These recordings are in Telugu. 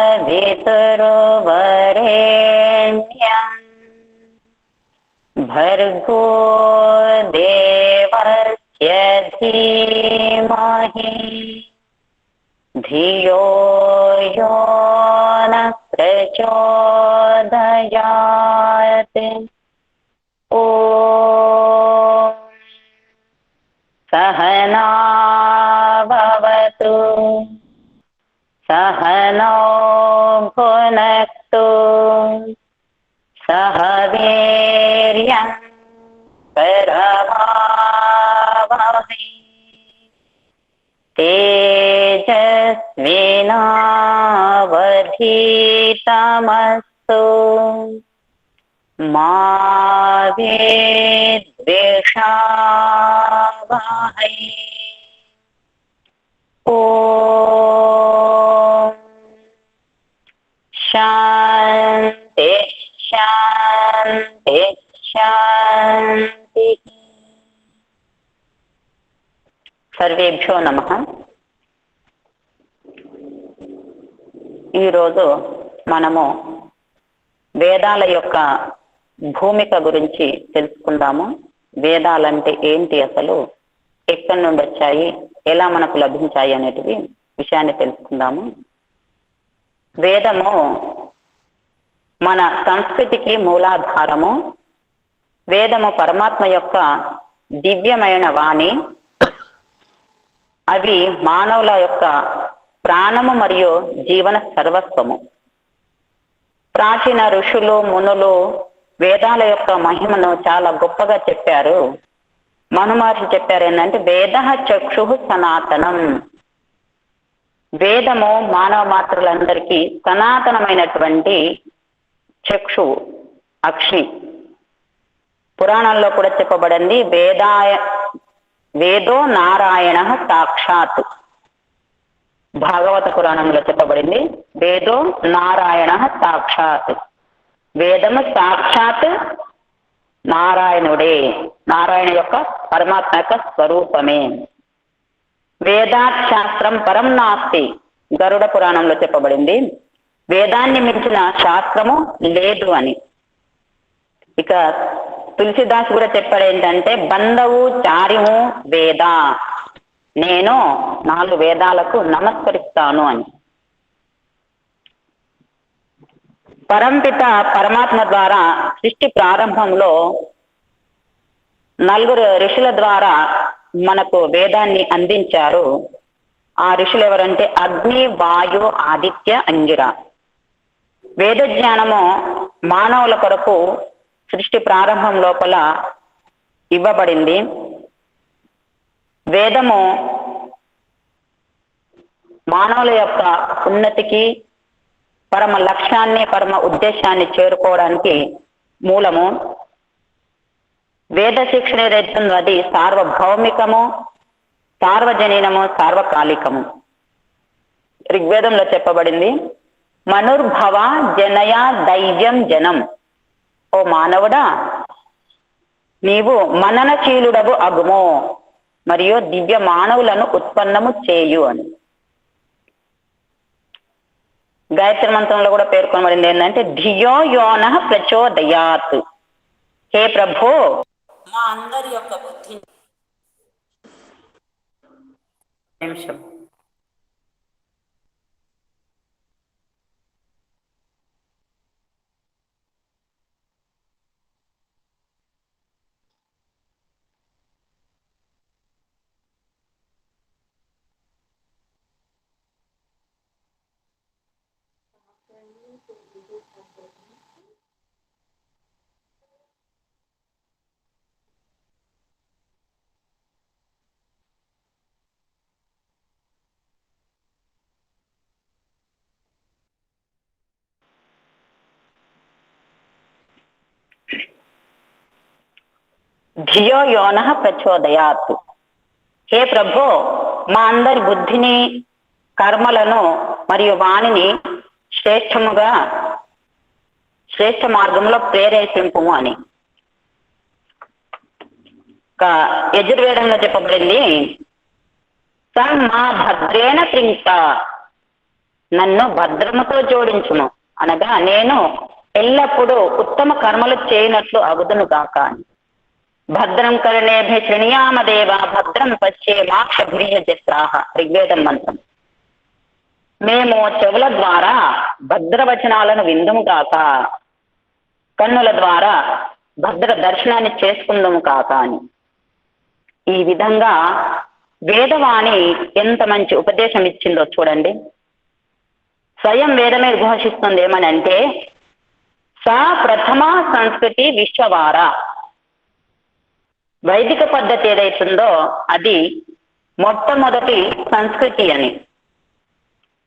तत्सवितुर्वरेण्यं भर्गो देवस्य धीमहि धियो यो न प्रचोदयात्। ॐ सहना भवतु सहनौ भुनक्तु सह वीर्यं करवावहै तेजस्विनावधीतमस्तु मा विद्विषावहै। ॐ शान्ति शान्ति शान्ति। सर्वेभ्यो नमः। ఈరోజు మనము వేదాల యొక్క భూమిక గురించి తెలుసుకుందాము. వేదాలంటే ఏంటి, అసలు ఎక్కడి నుండి వచ్చాయి, ఎలా మనకు లభించాయి అనేటివి విషయాన్ని తెలుసుకుందాము. వేదము మన సంస్కృతికి మూలాధారము. వేదము పరమాత్మ యొక్క దివ్యమైన వాణి. అవి మానవుల యొక్క ప్రాణము మరియు జీవన సర్వస్వము. ప్రాచీన ఋషులు మునులు వేదాల యొక్క మహిమను చాలా గొప్పగా చెప్పారు. మను మహర్షి చెప్పారు ఏంటంటే, వేద చక్షు సనాతనం. వేదము మానవ మాతృలందరికీ సనాతనమైనటువంటి చక్షు, అక్షి. పురాణాల్లో కూడా చెప్పబడింది, వేదో నారాయణ సాక్షాత్. భాగవత పురాణంలో చెప్పబడింది, వేదో నారాయణ సాక్షాత్. వేదము సాక్షాత్ నారాయణుడే, నారాయణ యొక్క పరమాత్మ యొక్క స్వరూపమే. వేదాత్ శాస్త్రం పరం నాస్తి. గరుడ పురాణంలో చెప్పబడింది, వేదాన్ని మించిన శాస్త్రము లేదు అని. ఇక తులసిదాస్ కూడా చెప్పాడు ఏంటంటే, బంధవు చార్యము వేద, నేను 4 వేదాలకు నమస్కరిస్తాను అని. పరంపిత పరమాత్మ ద్వారా సృష్టి ప్రారంభంలో 4 ఋషుల ద్వారా మనకు వేదాన్ని అందించారు. ఆ ఋషులు ఎవరంటే అగ్ని, వాయు, ఆదిత్య, అంగిర. వేద జ్ఞానము మానవుల కొరకు సృష్టి ప్రారంభం లోపల ఇవ్వబడింది. వేదము మానవుల యొక్క ఉన్నతికి, పరమ లక్ష్యాన్ని, పరమ ఉద్దేశాన్ని చేరుకోవడానికి మూలము. వేద శిక్షణ ఏదైతుందో అది సార్వభౌమికము, సార్వజనీనము, సార్వకాలికము. ఋగ్వేదంలో చెప్పబడింది, మనుర్భవ జనయా దైవ్యం జనం. ఓ మానవుడా, నీవు మననశీలుడవు అగుమో మరియు దివ్య మానవులను ఉత్పన్నము చేయు అని. గాయత్రి మంత్రంలో కూడా పేర్కొనబడింది ఏంటంటే, ధియో యోన ప్రచోదయాత్. హే ప్రభో, మా అందరి యొక్క బుద్ధి నిమిషం ధియో యోన ప్రచోదయాత్. హే ప్రభో, మా అందరి బుద్ధిని, కర్మలను మరియు వాణిని శ్రేష్ఠ మార్గంలో ప్రేరేపింపు అని. యజుర్వేదంలో చెప్పబడింది, సం మా భద్రేణ త్రింత. నన్ను భద్రముతో జోడించుము, అనగా నేను ఎల్లప్పుడూ ఉత్తమ కర్మలు చేయనట్లు అగుదును గాక అని. భద్రం కరుణేభ్య శృణుయామదేవ భద్రం పశ్యేమాక్షభిర్యజత్రాహ ఋగ్వేదం మంత్రం. మేము చెవుల ద్వారా భద్రవచనాలను విందుము కాక, కన్నుల ద్వారా భద్ర దర్శనాన్ని చేసుకుందాము కాక అని. ఈ విధంగా వేదవాణి ఎంత మంచి ఉపదేశం ఇచ్చిందో చూడండి. స్వయం వేదమే ఘోషిస్తుంది ఏమని అంటే, సా ప్రథమ సంస్కృతి విశ్వవార. వైదిక పద్ధతి ఏదైతుందో అది మొట్టమొదటి సంస్కృతి అని.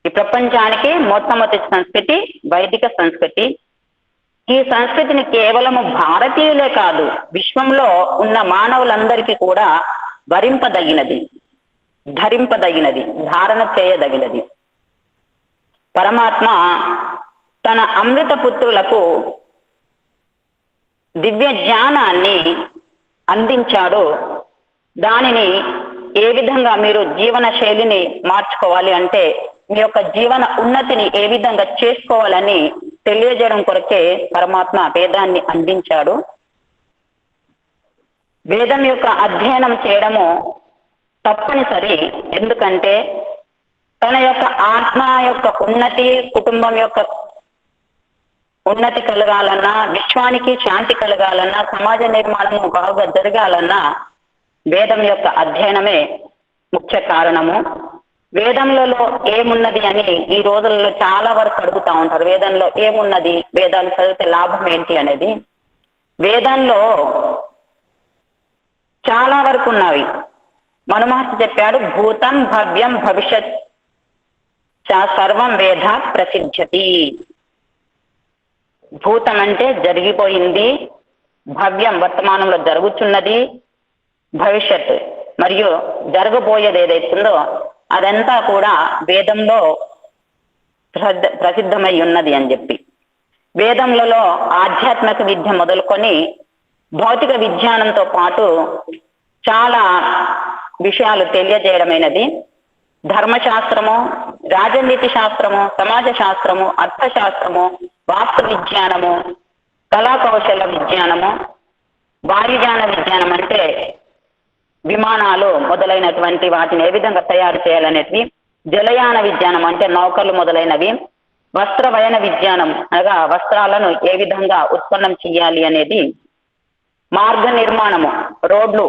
ఈ ప్రపంచానికి మొట్టమొదటి సంస్కృతి వైదిక సంస్కృతి. ఈ సంస్కృతిని కేవలము భారతీయులే కాదు, విశ్వంలో ఉన్న మానవులందరికీ కూడా వరింపదగినది, ధరింపదగినది, ధారణ చేయదగినది. పరమాత్మ తన అమృత పుత్రులకు దివ్య జ్ఞానాన్ని అందించాడు. దానిని ఏ విధంగా మీరు జీవన శైలిని మార్చుకోవాలి అంటే, మీ యొక్క జీవన ఉన్నతిని ఏ విధంగా చేసుకోవాలని తెలియజేయడం కొరకే పరమాత్మ వేదాన్ని అందించాడు. వేదం యొక్క అధ్యయనం చేయడము తప్పనిసరి. ఎందుకంటే తన యొక్క ఆత్మ యొక్క ఉన్నతి, కుటుంబం యొక్క ఉన్నతి కలగాలన్నా, విశ్వానికి శాంతి కలగాలన్నా, సమాజ నిర్మాణము బాగా జరగాలన్నా వేదం యొక్క అధ్యయనమే ముఖ్య కారణము. వేదంలో ఏమున్నది అని ఈ రోజులలో చాలా వరకు అడుగుతా ఉంటారు. వేదంలో ఏమున్నది, వేదాలు చదివితే లాభం ఏంటి అనేది. వేదంలో చాలా వరకు ఉన్నవి. మనుమహర్షి చెప్పాడు, భూతం భవ్యం భవిష్యత్ సర్వం వేద ప్రసిద్ధ్యతి. భూతం అంటే జరిగిపోయింది, భవ్యం వర్తమానంలో జరుగుతున్నది, భవిష్యత్ మరియు జరగబోయేది ఏదైతుందో అదంతా కూడా వేదంలో ప్రసిద్ధమై ఉన్నది అని చెప్పి. వేదములలో ఆధ్యాత్మిక విద్య మొదలుకొని భౌతిక విజ్ఞానంతో పాటు చాలా విషయాలు తెలియజేయడమైనది. ధర్మశాస్త్రము, రాజనీతి శాస్త్రము, సమాజ శాస్త్రము, అర్థశాస్త్రము, వాస్తు విజ్ఞానము, కళా కౌశల విజ్ఞానము, వాయుయాన విజ్ఞానం అంటే విమానాలు మొదలైనటువంటి వాటిని ఏ విధంగా తయారు చేయాలనేది, జలయాన విజ్ఞానం అంటే నౌకలు మొదలైనవి, వస్త్రవయన విజ్ఞానం అనగా వస్త్రాలను ఏ విధంగా ఉత్పన్నం చేయాలి అనేది, మార్గ నిర్మాణము రోడ్లు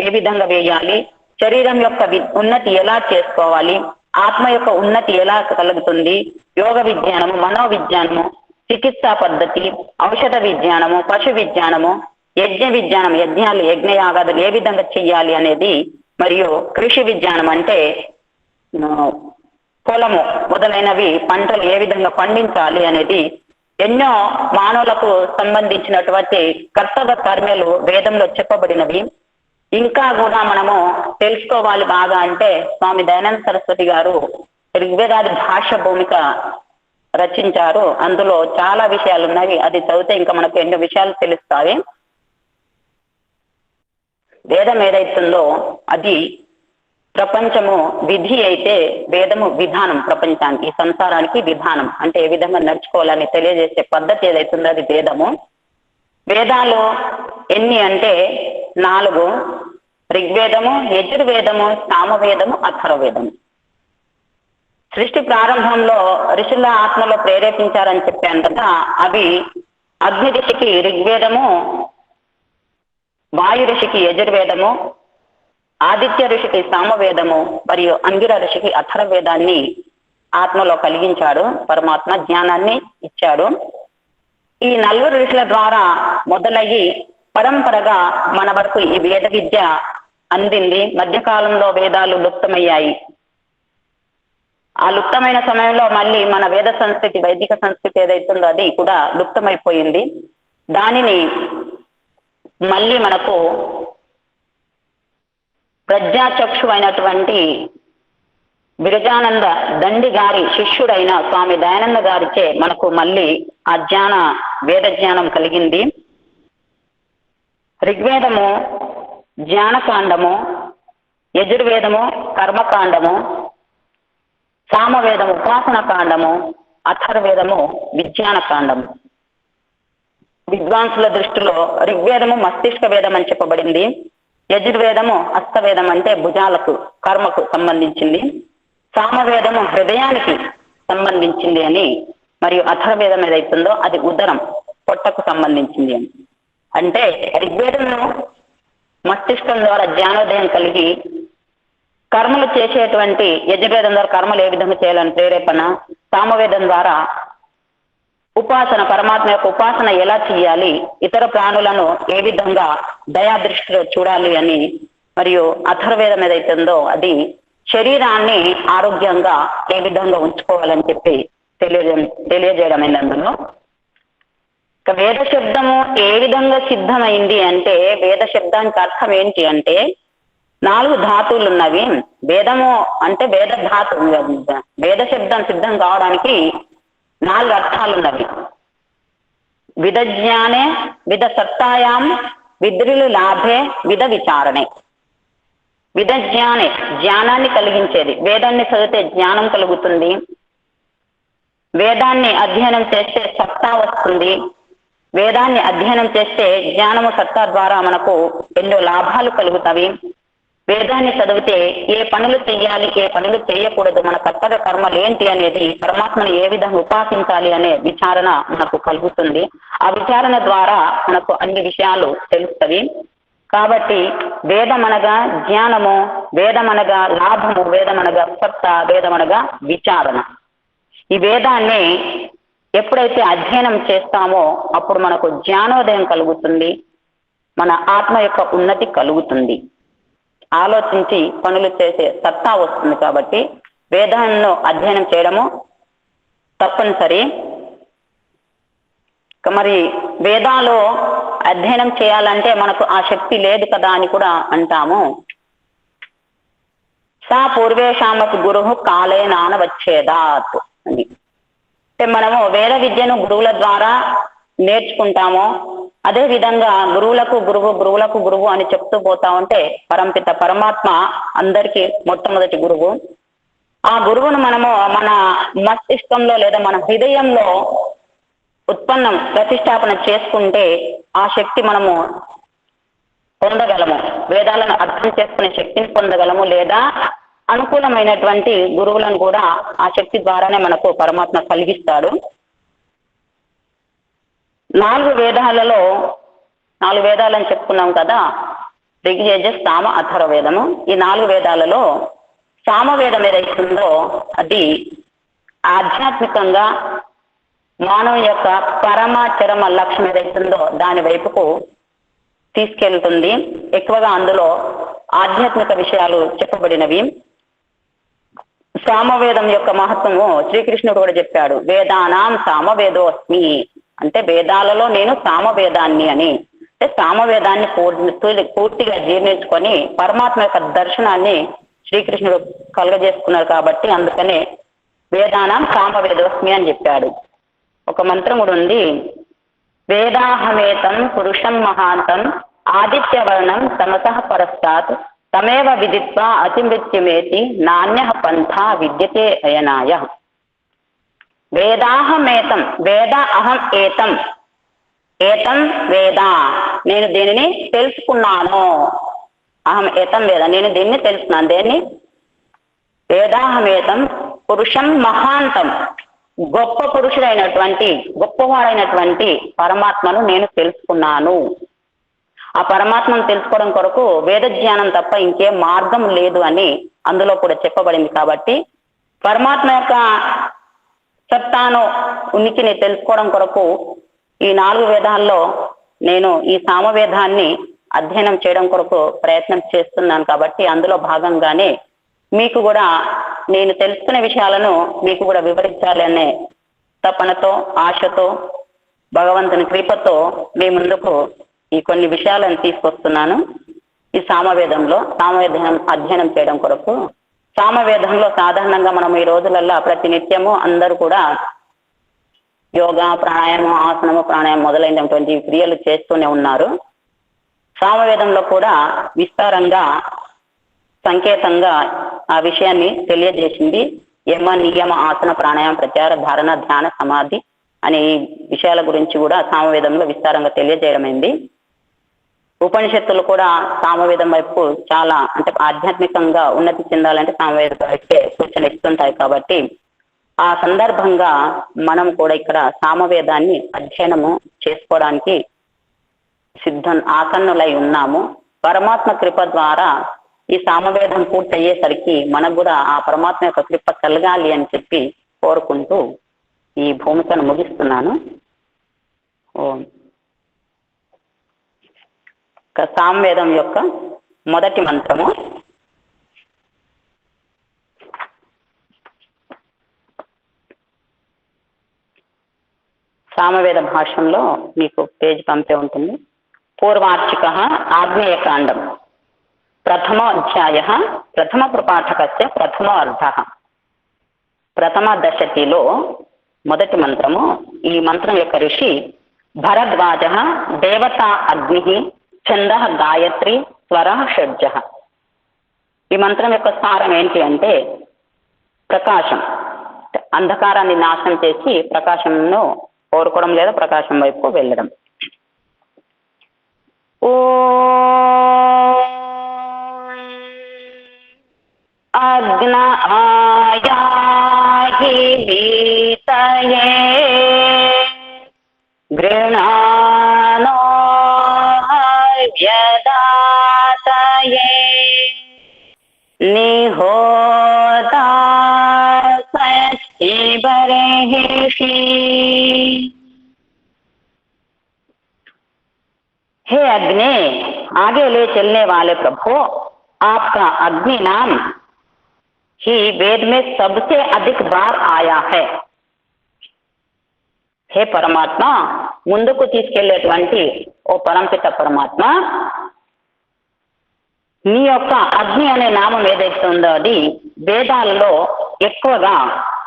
ఏ విధంగా వేయాలి, శరీరం యొక్క ఉన్నతి ఎలా చేసుకోవాలి, ఆత్మ యొక్క ఉన్నతి ఎలా కలుగుతుంది, యోగ విజ్ఞానము, మనోవిజ్ఞానము, చికిత్సా పద్ధతి, ఔషధ విజ్ఞానము, పశు విజ్ఞానము, యజ్ఞ విజ్ఞానం, యజ్ఞాలు యజ్ఞయాగాదులు ఏ విధంగా చెయ్యాలి అనేది, మరియు కృషి విజ్ఞానం అంటే పొలము మొదలైనవి పంటలు ఏ విధంగా పండించాలి అనేది, ఎన్నో మానవులకు సంబంధించినటువంటి కర్తవ్య కర్మలు వేదంలో చెప్పబడినవి. ఇంకా కూడా మనము తెలుసుకోవాలి బాగా అంటే, స్వామి దయానంద సరస్వతి గారు ఋగ్వేదాది భాష భూమిక రచించారు. అందులో చాలా విషయాలు ఉన్నాయి. అది చదివితే ఇంకా మనకు ఎన్నో విషయాలు తెలుస్తాయి. వేదం ఏదైతుందో అది ప్రపంచము విధి అయితే, వేదము విధానం. ప్రపంచానికి, సంసారానికి విధానం అంటే ఏ విధంగా నడుచుకోవాలని తెలియజేసే పద్ధతి ఏదైతుందో అది వేదము. వేదాలు ఎన్ని అంటే 4: ఋగ్వేదము, యజుర్వేదము, సామవేదము, అథర్వవేదము. సృష్టి ప్రారంభంలో ఋషుల ఆత్మలో ప్రేరేపించారని చెప్పాను కదా, అవి అగ్ని ఋషికి ఋగ్వేదము, వాయు ఋషికి యజుర్వేదము, ఆదిత్య ఋషికి సామవేదము మరియు అంగిర ఋషికి అథర్వవేదాన్ని ఆత్మలో కలిగించాడు. పరమాత్మ జ్ఞానాన్ని ఇచ్చాడు. ఈ 4 ఋషుల ద్వారా మొదలయ్యి పరంపరగా మన వరకు ఈ వేద విద్య అందింది. మధ్యకాలంలో వేదాలు లుప్తమయ్యాయి. ఆ లుప్తమైన సమయంలో మళ్ళీ మన వేద సంస్కృతి, వైదిక సంస్కృతి ఏదైతుందో అది కూడా లుప్తమైపోయింది. దానిని మళ్ళీ మనకు ప్రజ్ఞాచక్షు అయినటువంటి విరజానంద దండి గారి శిష్యుడైన స్వామి దయానంద గారిచే మనకు మళ్ళీ ఆ వేద జ్ఞానం కలిగింది. ఋగ్వేదము జ్ఞానకాండము, యజుర్వేదము కర్మకాండము, సామవేదము ఉపాసన కాండము, అథర్వేదము విజ్ఞాన కాండము. విద్వాంసుల దృష్టిలో ఋగ్వేదము మస్తిష్క వేదం అని చెప్పబడింది. యజుర్వేదము హస్తవేదం అంటే భుజాలకు కర్మకు సంబంధించింది. సామవేదము హృదయానికి సంబంధించింది అని, మరియు అథర్వేదం ఏదైతుందో అది ఉదరం పొట్టకు సంబంధించింది అని. అంటే ఋగ్వేదము మస్తిష్కం ద్వారా జ్ఞానోదయం కలిగి కర్మలు చేసేటువంటి, యజుర్వేదం ద్వారా కర్మలు ఏ విధంగా చేయాలని ప్రేరేపణ, సామవేదం ద్వారా ఉపాసన, పరమాత్మ యొక్క ఉపాసన ఎలా చేయాలి, ఇతర ప్రాణులను ఏ విధంగా దయా దృష్టిలో చూడాలి అని, మరియు అథర్వేదం ఏదైతుందో అది శరీరాన్ని ఆరోగ్యంగా ఏ విధంగా ఉంచుకోవాలని చెప్పి తెలియజేయడమైంది. అందులో వేద శబ్దము ఏ విధంగా సిద్ధమైంది అంటే, వేద శబ్దానికి అర్థం ఏంటి అంటే 4 ధాతువులు ఉన్నవి. వేదము అంటే వేద ధాతు, వేద శబ్దం సిద్ధం కావడానికి 4 అర్థాలు ఉన్నవి. విద జ్ఞానే, విద సత్తాయాం, విద్రులు లాభే, విద విచారణే. విద జ్ఞానే జ్ఞానాన్ని కలిగించేది. వేదాన్ని చదివితే జ్ఞానం కలుగుతుంది. వేదాన్ని అధ్యయనం చేస్తే సత్తా వస్తుంది. వేదాన్ని అధ్యయనం చేస్తే జ్ఞానము సత్తా ద్వారా మనకు ఎన్నో లాభాలు కలుగుతాయి. వేదాన్ని చదివితే ఏ పనులు చెయ్యాలి, ఏ పనులు చేయకూడదు, మన కర్తవ్య కర్మలు ఏంటి అనేది, పరమాత్మను ఏ విధంగా ఉపాసించాలి అనే విచారణ మనకు కలుగుతుంది. ఆ విచారణ ద్వారా మనకు అన్ని విషయాలు తెలుస్తవి. కాబట్టి వేదమనగా జ్ఞానము, వేదమనగా లాభము, వేదమనగా సత్తా, వేదమనగా విచారణ. ఈ వేదాన్ని ఎప్పుడైతే అధ్యయనం చేస్తామో అప్పుడు మనకు జ్ఞానోదయం కలుగుతుంది, మన ఆత్మ యొక్క ఉన్నతి కలుగుతుంది, ఆలోచించి పనులు చేసే సత్తా వస్తుంది. కాబట్టి వేదాలను అధ్యయనం చేయడము తప్పనిసరి. మరి వేదాలు అధ్యయనం చేయాలంటే మనకు ఆ శక్తి లేదు కదా అని కూడా అంటాము. సా పూర్వేషామకు గురు కాలే నానవచ్చేదాత్ అని. అంటే మనము వేద విద్యను గురువుల ద్వారా నేర్చుకుంటాము. అదే విధంగా గురువులకు గురువు, గురువులకు గురువు అని చెప్తూ పోతా ఉంటే పరంపిత పరమాత్మ అందరికీ మొట్టమొదటి గురువు. ఆ గురువును మనము మన మస్తిష్కంలో లేదా మన హృదయంలో ప్రతిష్టాపన చేసుకుంటే ఆ శక్తి మనము పొందగలము. వేదాలను అర్థం చేసుకునే శక్తిని పొందగలము. లేదా అనుకూలమైనటువంటి గురువులను కూడా ఆ శక్తి ద్వారానే మనకు పరమాత్మ కలిగిస్తాడు. 4 వేదాలలో 4 వేదాలని చెప్పుకున్నాం కదా, ఋగ్యజు సామ అథర్వవేదము. ఈ 4 వేదాలలో సామవేదం ఏదైతుందో అది ఆధ్యాత్మికంగా మానవ యొక్క పరమాచరమ లక్ష్యం ఏదైతుందో దాని వైపుకు తీసుకెళ్తుంది. ఎక్కువగా అందులో ఆధ్యాత్మిక విషయాలు చెప్పబడినవి. సామవేదం యొక్క మహత్వము శ్రీకృష్ణుడు కూడా చెప్పాడు, వేదానాం సామవేదోస్మి అంటే వేదాలలో నేను సామవేదాన్ని అని. అంటే సామవేదాన్ని పూర్తిగా జీర్ణించుకొని పరమాత్మ యొక్క దర్శనాన్ని శ్రీకృష్ణుడు కలుగజేసుకున్నారు. కాబట్టి అందుకనే వేదానాం సామవేదోస్మి అని చెప్పాడు. ఒక మంత్రం కూడా ఉంది, వేదాహమేతం పురుషం మహాంతం ఆదిత్యవర్ణం తమసః పరస్తాత్ తమేవ విదిత్వా అతిమృత్యుమేతి నాణ్యః పంథా విద్యతే అయనాయ. వేదాహమేతం, వేద అహం ఏతం, ఏతం వేద నేను దీనిని తెలుసుకున్నాను, అహం ఏతం వేద నేను దీన్ని తెలుసుకున్నాను. దేన్ని? వేదాహమేతం పురుషం మహాంతం గొప్ప పురుషుడైనటువంటి గొప్పవాడైనటువంటి పరమాత్మను నేను తెలుసుకున్నాను. ఆ పరమాత్మను తెలుసుకోవడం కొరకు వేద జ్ఞానం తప్ప ఇంకే మార్గం లేదు అని అందులో కూడా చెప్పబడింది. కాబట్టి పరమాత్మ యొక్క సత్తాను ఉనికిని తెలుసుకోవడం కొరకు ఈ 4 వేదాల్లో నేను ఈ సామవేదాన్ని అధ్యయనం చేయడం కొరకు ప్రయత్నం చేస్తున్నాను. కాబట్టి అందులో భాగంగానే మీకు కూడా నేను తెలుసుకునే విషయాలను మీకు కూడా వివరించాలి అనే తపనతో, ఆశతో, భగవంతుని కృపతో మీ ముందుకు ఈ కొన్ని విషయాలను తీసుకొస్తున్నాను. ఈ సామవేదంలో సామవేదం అధ్యయనం చేయడం కొరకు. సామవేదంలో సాధారణంగా మనం ఈ రోజులలో ప్రతి నిత్యము అందరూ కూడా యోగా, ప్రాణాయామం, ఆసనము, ప్రాణాయామం మొదలైనటువంటి క్రియలు చేస్తూనే ఉన్నారు. సామవేదంలో కూడా విస్తారంగా సంకేతంగా ఆ విషయాన్ని తెలియజేసింది. యమ నియమ ఆసన ప్రాణాయామ ప్రత్యాహార ధారణ ధ్యాన సమాధి అనే ఈ విషయాల గురించి కూడా సామవేదంలో విస్తారంగా తెలియజేయడమైంది. ఉపనిషత్తులు కూడా సామవేదం వైపు చాలా అంటే ఆధ్యాత్మికంగా ఉన్నతి చెందాలంటే సామవేదం వైపే సూచన ఇస్తుంటాయి. కాబట్టి ఆ సందర్భంగా మనం కూడా ఇక్కడ సామవేదాన్ని అధ్యయనము చేసుకోవడానికి ఆసన్నులై ఉన్నాము. పరమాత్మ కృప ద్వారా ఈ సామవేదం పూర్తి అయ్యేసరికి మనకు కూడా ఆ పరమాత్మ యొక్క కృప కలగాలి అని చెప్పి కోరుకుంటూ ఈ భూమికను ముగిస్తున్నాను. సామవేదం యొక్క మొదటి మంత్రము. సామవేద భాషంలో మీకు పేజ్ పంపే ఉంటుంది. పూర్వార్చిక ఆగ్నేయకాండం ప్రథమ అధ్యాయ ప్రథమ ప్రపాఠకస్య ప్రథమ అర్థ. ప్రథమ దశతిలో మొదటి మంత్రము. ఈ మంత్రం యొక్క ఋషి భరద్వాజ, దేవతా అగ్ని, ఛంద గాయత్రి, స్వర షడ్జ. ఈ మంత్రం యొక్క సారం ఏంటి అంటే ప్రకాశం, అంధకారాన్ని నాశనం చేసి ప్రకాశంను కోరుకోవడం లేదా ప్రకాశం వైపు వెళ్ళడం. ఓ అగ్న ఆయాహి వీతయే గృణానో వ్యదాతయే నిహోతా సచ్చిబర్హిషి. हे अग्नि, आगे ले चलने वाले प्रभु, आपका अग्नि नाम ही वेद में सबसे अधिक बार आया है. हे పరమాత్మ, ముందుకు తీసుకెళ్లేటువంటి ఓ పరంపిత పరమాత్మ, నీ యొక్క అగ్ని అనే నామం ఏదైతే ఉందో అది వేదాలలో ఎక్కువగా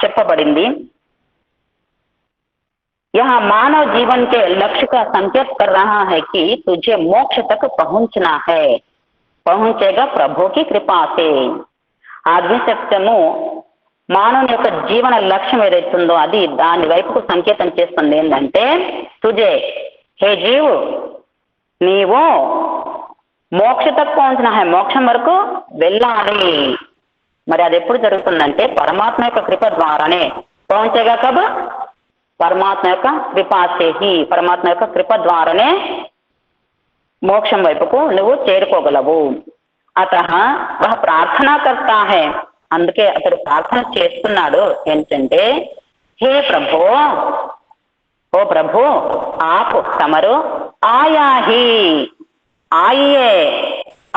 చెప్పబడింది. यह मानव जीवन के लक्ष्य का संकेत कर रहा है कि तुझे मोक्ष तक पहुंचना है, पहुंचेगा प्रभु की कृपा से. అగ్నిశక్తము మానవుని యొక్క జీవన లక్ష్యం ఏదైతుందో అది దాని వైపుకు సంకేతం చేస్తుంది. ఏంటంటే తుజే, హే జీవు, నీవు మోక్ష తక్ పहुंचना है, మోక్షం వరకు వెళ్ళాలి. మరి అది ఎప్పుడు జరుగుతుందంటే పరమాత్మ యొక్క కృప ద్వారానే. పहुंचेगा కబ్, పరమాత్మ యొక్క కృపాసేహి, పరమాత్మ యొక్క కృప ద్వారానే మోక్షం వైపుకు నువ్వు చేరుకోగలవు. అతః వహ ప్రార్థనా కర్తా హై, అందుకే అతడు ప్రార్థన చేస్తున్నాడు ఏంటంటే హే ప్రభు, ఓ ప్రభు, ఆప్ తమరు ఆయాహి, आइए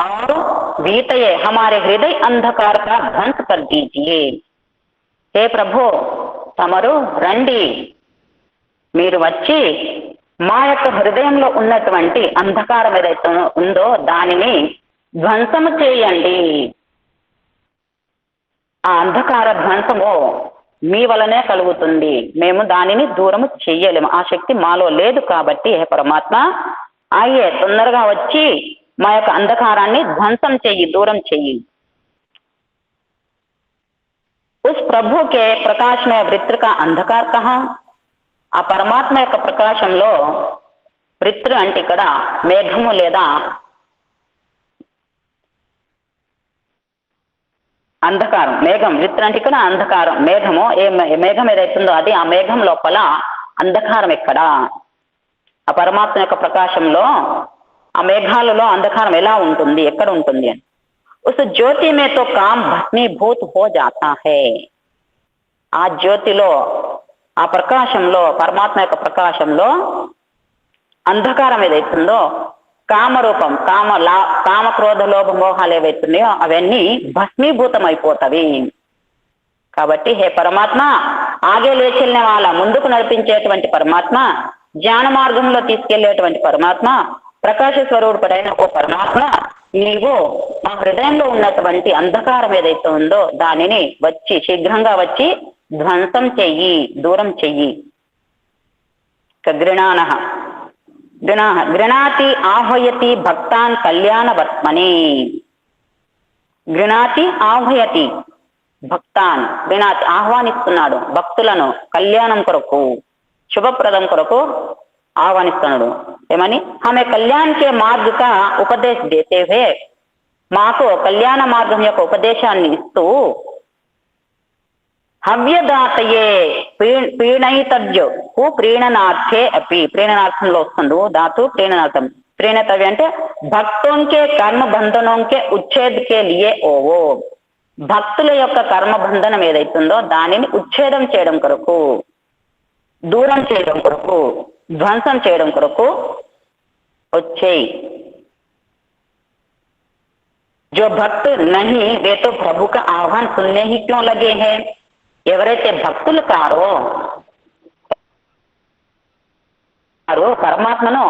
और बीतये हमारे हृदय अंधकार का ध्वंस कर दीजिए. हे ప్రభు, తమరు రండి, మీరు వచ్చి మా యొక్క హృదయంలో ఉన్నటువంటి అంధకారం ఏదైతే ఉందో దానిని ధ్వంసము చేయండి. ఆ అంధకార ధ్వంసము మీ వలనే కలుగుతుంది, మేము దానిని దూరము చెయ్యలేము, ఆ శక్తి మాలో లేదు. కాబట్టి హే పరమాత్మ, అయ్యే తొందరగా వచ్చి మా యొక్క అంధకారాన్ని ధ్వంసం చెయ్యి, దూరం చెయ్యి. उस प्रभु के प्रकाश में वृत्र का अंधकार कहाँ? ఆ పరమాత్మ యొక్క ప్రకాశంలో వృత్రు అంటే ఇక్కడ మేఘము లేదా అంధకారం. మేఘం, వృత్రు అంటే ఇక్కడ అంధకారం, మేఘము. ఏ మేఘం ఏదైతుందో అది, ఆ మేఘం లోపల అంధకారం ఎక్కడ? ఆ పరమాత్మ యొక్క ప్రకాశంలో ఆ మేఘాలలో అంధకారం ఎలా ఉంటుంది, ఎక్కడ ఉంటుంది అని. उस ज्योति में तो काम भस्मीभूत हो जाता है. ఆ జ్యోతిలో, ఆ ప్రకాశంలో, పరమాత్మ యొక్క ప్రకాశంలో అంధకారం ఏదైతుందో కామరూపం, కామ క్రోధ లోభ మోహాలు ఏవైతున్నాయో అవన్నీ భస్మీభూతం అయిపోతవి. కాబట్టి హే పరమాత్మ, ఆగే లేచెల్లిన వాళ్ళ ముందుకు నడిపించేటువంటి పరమాత్మ, జ్ఞాన మార్గంలో తీసుకెళ్లేటువంటి పరమాత్మ, ప్రకాశ స్వరూపుడైన ఓ పరమాత్మ, నీవు మా హృదయంలో ఉన్నటువంటి అంధకారం ఏదైతే ఉందో దానిని వచ్చి శీఘ్రంగా వచ్చి ధ్వంసం చెయ్యి, దూరం చెయ్యి. గృణాతి ఆహ్వయతి భక్తాన్ కళ్యాణ వర్త్మని. గృణాతి ఆహ్వయతి, భక్తాన్ వినాతి ఆహ్వానిస్తున్నాడు, భక్తులను కళ్యాణం కొరకు శుభప్రదం కొరకు ఆహ్వానిస్తున్నాడు. ఏమని? హమే కళ్యాణ్ కే మార్గ కా ఉపదేశ దేతే హే, మాకు కళ్యాణ మార్గం యొక్క ఉపదేశాన్ని ఇస్తూ హవ్యదాతయే ప్రీణయితవ్యు ప్రీణనార్థే అపి, ప్రీణనార్థంలో వస్తుంది ధాతు ప్రీణనార్థం. ప్రీణతవ్య అంటే భక్తోంకే కర్మ బంధనోంకే ఉచ్ఛేద్కే లియే ఓవో, భక్తుల యొక్క కర్మబంధనం ఏదైతుందో దానిని ఉచ్ఛేదం చేయడం కొరకు, దూరం చేయడం కొరకు, ధ్వంసం చేయడం కొరకు వచ్చేయి. जो भक्त नहीं वे तो प्रभु का आह्वान सुनने ही क्यों लगे हैं, ఎవరైతే భక్తులు కారో పరమాత్మను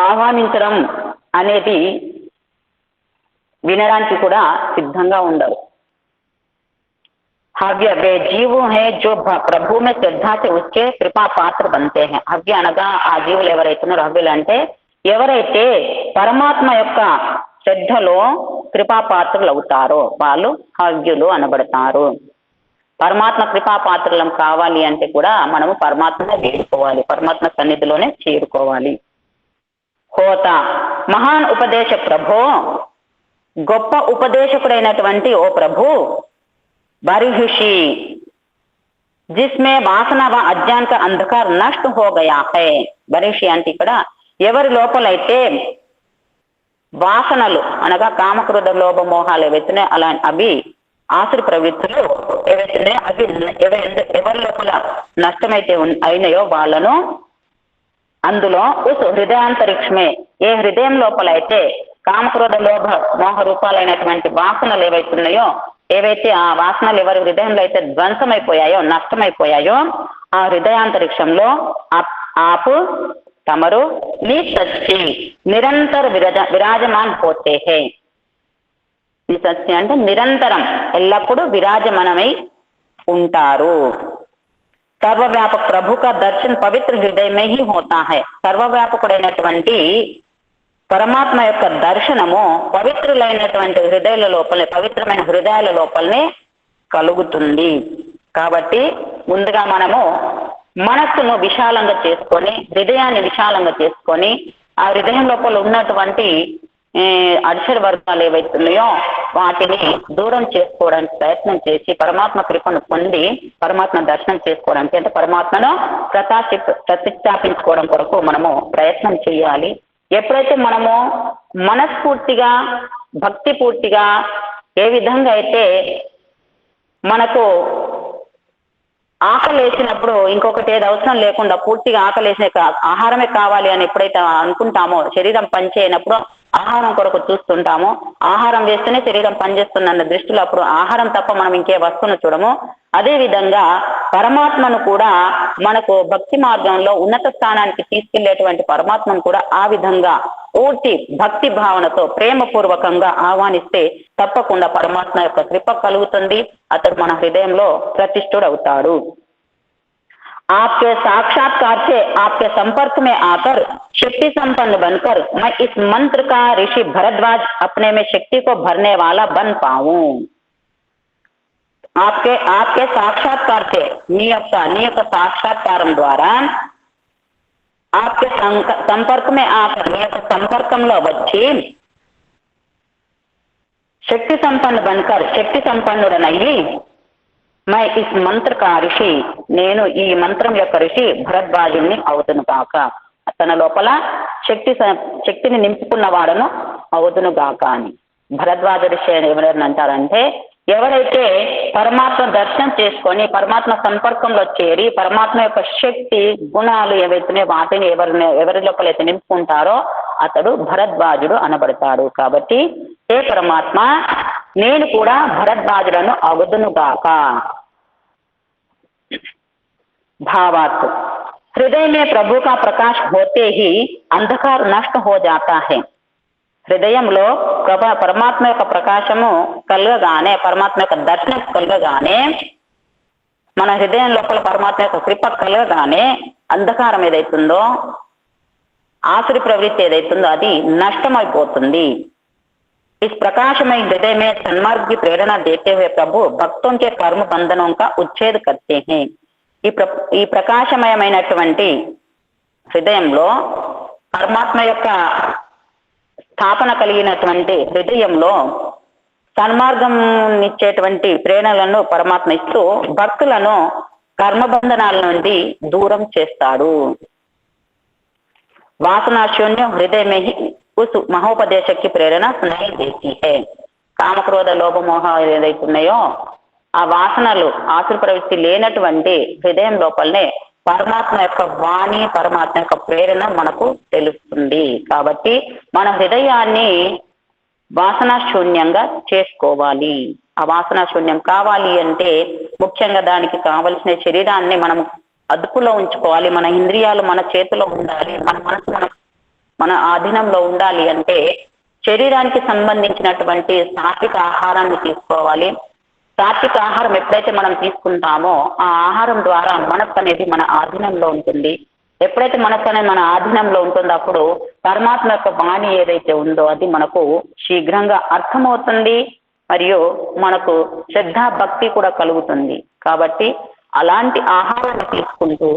ఆహ్వానించడం అనేది వినడానికి కూడా సిద్ధంగా ఉండరు. हव्य वे जीव है जो प्रभु में श्रद्धा से उसके कृपा पात्र बनते हैं. हव्య అనగా ఆ జీవులు ఎవరైతున్నారో, హవ్యులు అంటే ఎవరైతే పరమాత్మ యొక్క శ్రద్ధలో కృపాపాత్రులు అవుతారో వాళ్ళు హవ్యులు అనబడతారు. పరమాత్మ కృపాపాత్రులం కావాలి అంటే కూడా మనము పరమాత్మనే వేడుకోవాలి, పరమాత్మ సన్నిధిలోనే చేరుకోవాలి. హోత మహాన్ ఉపదేశ ప్రభో, గొప్ప ఉపదేశకుడైనటువంటి ఓ ప్రభు, బర్హిషి జిస్మే వాసన వ అజ్ఞాన్ కా అంధకార్ నష్ట హో గయా హై. బర్హిషి అంటే ఇక్కడ ఎవరి లోపలైతే వాసనలు అనగా కామక్రోధ లోభ మోహాలు ఏవైతున్నాయో అలా అవి ఆసురి ప్రవృత్తులు ఏవైతున్నాయో అవి ఎవరి లోపల నష్టమైతే అయినాయో వాళ్ళను అందులో ఉస్ హృదయాంతరిక్షమే, ఏ హృదయం లోపలైతే కామక్రోధ లోభ మోహ రూపాలైనటువంటి వాసనలు ఏవైతున్నాయో, ఏవైతే ఆ వాసనలు ఎవరి హృదయంలో అయితే ధ్వంసమైపోయాయో నష్టమైపోయాయో ఆ హృదయాంతరిక్షంలో ఆపు తమరు నీ సచ్చి నిరంతర విరాజమాన్ పోతే హే. నీ సచ్చి అంటే నిరంతరం ఎల్లప్పుడూ విరాజమానమై ఉంటారు. సర్వవ్యాపక ప్రభు కా దర్శన్ పవిత్ర హృదయమే హీ హోతా హై. సర్వవ్యాపకుడైనటువంటి పరమాత్మ యొక్క దర్శనము పవిత్రులైనటువంటి హృదయాల లోపలే, పవిత్రమైన హృదయాల లోపలనే కలుగుతుంది. కాబట్టి ముందుగా మనము మనస్సును విశాలంగా చేసుకొని, హృదయాన్ని విశాలంగా చేసుకొని, ఆ హృదయం లోపల ఉన్నటువంటి అక్షర వర్గాలు ఏవైతున్నాయో వాటిని దూరం చేసుకోవడానికి ప్రయత్నం చేసి పరమాత్మ కృపను పొంది పరమాత్మ దర్శనం చేసుకోవడానికి అంటే పరమాత్మను ప్రతిష్టాపించుకోవడం కొరకు మనము ప్రయత్నం చేయాలి. ఎప్పుడైతే మనము మనస్ఫూర్తిగా భక్తి పూర్తిగా ఏ విధంగా అయితే మనకు ఆకలి వేసినప్పుడు ఇంకొకటి ఏది అవసరం లేకుండా పూర్తిగా ఆకలి వేసిన ఆహారమే కావాలి అని ఎప్పుడైతే అనుకుంటామో, శరీరం పనిచేయనప్పుడు ఆహారం కొరకు చూస్తుంటామో, ఆహారం వేస్తేనే శరీరం పనిచేస్తుందన్న దృష్టిలో అప్పుడు ఆహారం తప్ప మనం ఇంకే వస్తువును చూడము. అదే విధంగా పరమాత్మను కూడా మనకు భక్తి మార్గంలో ఉన్నత స్థానానికి తీసుకెళ్లేటువంటి పరమాత్మను కూడా ఆ విధంగా పూర్తి భక్తి భావనతో ప్రేమపూర్వకంగా ఆహ్వానిస్తే తప్పకుండా పరమాత్మ యొక్క కృప కలుగుతుంది. అతడు మన హృదయంలో ప్రతిష్ఠుడు అవుతాడు. आपके साक्षात्कार से आपके संपर्क में आकर शक्ति संपन्न बनकर मैं इस मंत्र का ऋषि भरद्वाज अपने में शक्ति को भरने वाला बन पाऊं. आपके साक्षात्कार से నీ యొక్క సాక్షాత్కారం ద్వారా आपके संपर्क में आकर నీ యొక్క సంపర్కంలో వచ్చి శక్తి సంపన్న బన్కర్ శక్తి సంపన్నుడనయ్యి మై ఇస్ మంత్ర కా ఋషి నేను ఈ మంత్రం యొక్క ఋషి భరద్వాజుని అవుతును గాక. తన లోపల శక్తిని నింపుకున్న వాడను అవుతును గాక అని భరద్వాజ ఋషి ఎవరైనా అంటారంటే ఎవరైతే పరమాత్మ దర్శనం చేసుకొని పరమాత్మ సంపర్కంలో చేరి పరమాత్మ యొక్క శక్తి గుణాలు ఏవైతున్నాయో వాటిని ఎవరి లోపలైతే నింపుకుంటారో అతడు భరద్వాజుడు అనబడతాడు. కాబట్టి ఏ పరమాత్మ నేను కూడా భరద్వాజులను అగుదును గాక. भावार्थ हृदय में प्रभु का प्रकाश होते ही अंधकार नष्ट हो जाता है. హృదయంలో పరమాత్మ యొక్క ప్రకాశము కలగగానే పరమాత్మ యొక్క దర్శనం కలగగానే మన హృదయం లోపల పరమాత్మ యొక్క కృప కలగగానే అంధకారం ఏదైతుందో ఆసురి ప్రవృత్తి ఏదైతుందో అది నష్టమైపోతుంది. इस प्रकाशमय हृदय में सन्मार्ग की प्रेरणा देते हुए प्रभु भक्तों के कर्म बंधनों का उच्छेद करते हैं। ఈ ప్రకాశమయమైనటువంటి హృదయంలో పరమాత్మ యొక్క స్థాపన కలిగినటువంటి హృదయంలో సన్మార్గం ఇచ్చేటువంటి ప్రేరణలను పరమాత్మ ఇస్తూ భక్తులను కర్మబంధనాల నుండి దూరం చేస్తాడు। वासना शून्य हृदय में ही उस మహోపదేశ की ప్రేరణ नहीं देती है। కామక్రోధ లోభ మోహ ఏదైతున్నాయో ఆ వాసనలు ఆసుర ప్రవృత్తి లేనటువంటి హృదయం లోపలనే పరమాత్మ యొక్క వాణి పరమాత్మ యొక్క ప్రేరణ మనకు తెలుస్తుంది। కాబట్టి మన హృదయాన్ని వాసనా శూన్యంగా చేసుకోవాలి। ఆ వాసనా శూన్యం కావాలి అంటే ముఖ్యంగా దానికి కావలసిన శరీరాన్ని మనం అదుపులో ఉంచుకోవాలి। మన ఇంద్రియాలు మన చేతిలో ఉండాలి, మన మనసు మన ఆధీనంలో ఉండాలి అంటే శరీరానికి సంబంధించినటువంటి సాత్విక ఆహారాన్ని తీసుకోవాలి। సాత్విక ఆహారం ఎప్పుడైతే మనం తీసుకుంటామో ఆ ఆహారం ద్వారా మనసు అనేది మన ఆధీనంలో ఉంటుంది। ఎప్పుడైతే మనసు అనేది మన ఆధీనంలో ఉంటుందో అప్పుడు పరమాత్మ యొక్క వాణి ఏదైతే ఉందో అది మనకు శీఘ్రంగా అర్థమవుతుంది, మరియు మనకు శ్రద్ధ భక్తి కూడా కలుగుతుంది। కాబట్టి అలాంటి ఆహారాన్ని తీసుకుంటూ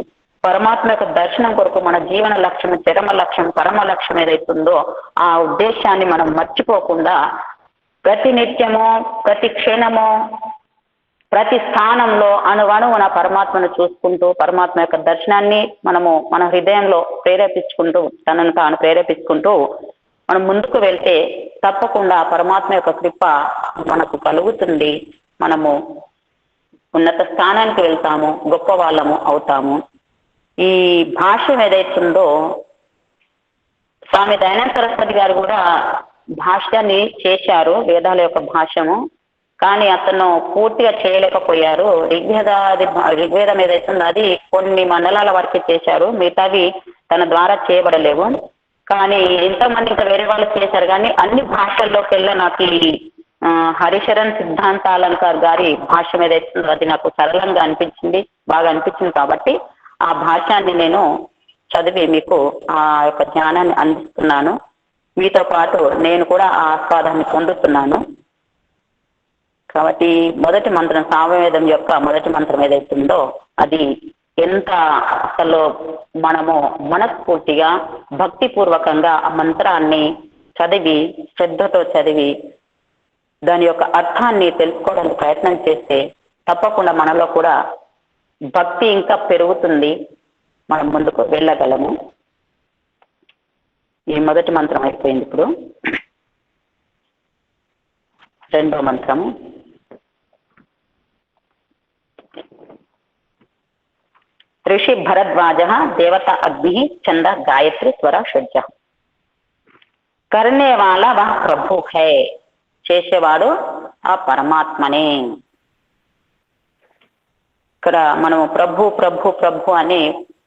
పరమాత్మ యొక్క దర్శనం కొరకు మన జీవన లక్ష్యం, చరమ లక్ష్యం, పరమ లక్ష్యం ఏదైతుందో ఆ ఉద్దేశాన్ని మనం మర్చిపోకుండా ప్రతి నిత్యము, ప్రతి క్షణము, ప్రతి స్థానంలో అణువణువున పరమాత్మను చూసుకుంటూ పరమాత్మ యొక్క దర్శనాన్ని మనము మన హృదయంలో ప్రేరేపించుకుంటూ తనను తాను ప్రేరేపించుకుంటూ మనం ముందుకు వెళ్తే తప్పకుండా పరమాత్మ యొక్క కృప మనకు కలుగుతుంది। మనము ఉన్నత స్థానానికి వెళ్తాము, గొప్ప వాళ్ళము అవుతాము। ఈ భాష్యం ఏదైతుందో స్వామి దయానంద సరస్వతి గారు కూడా భాష్యాన్ని చేశారు, వేదాల యొక్క భాష్యము, కానీ అతను పూర్తిగా చేయలేకపోయారు। ఋగ్వేదం ఏదైతుందో అది కొన్ని మండలాల వరకే చేశారు, మిగతావి తన ద్వారా చేయబడలేవు। కానీ ఎంతోమంది ఇంకా వేరే వాళ్ళు చేశారు, కానీ అన్ని భాషల్లోకి వెళ్ళా నాకు హరిశరణ్ సిద్ధాంతాలంకార్ గారి భాష్యం ఏదైతుందో అది నాకు సరళంగా అనిపించింది, బాగా అనిపించింది। కాబట్టి ఆ భాష్యాన్ని నేను చదివి మీకు ఆ యొక్క జ్ఞానాన్ని అందిస్తున్నాను। మీతో పాటు నేను కూడా ఆ ఆస్వాదాన్ని పొందుతున్నాను। కాబట్టి మొదటి మంత్రం, సామవేదం యొక్క మొదటి మంత్రం ఏదైతుందో అది ఎంత అసలు మనము మనస్ఫూర్తిగా భక్తిపూర్వకంగా ఆ మంత్రాన్ని చదివి శ్రద్ధతో చదివి దాని యొక్క అర్థాన్ని తెలుసుకోవడానికి ప్రయత్నం చేస్తే తప్పకుండా మనలో కూడా భక్తి ఇంకా పెరుగుతుంది, మనం ముందుకు వెళ్ళగలము। ఈ మొదటి మంత్రం అయిపోయింది, ఇప్పుడు రెండో మంత్రము। ऋषि भरद्वाज देवता अग्नि चंदा गायत्री स्वर షడ్జ। करने वाला वह प्रभु है, చేసేవాడు ఆ పరమాత్మనే। ఇక్కడ మనము ప్రభు ప్రభు ప్రభు అని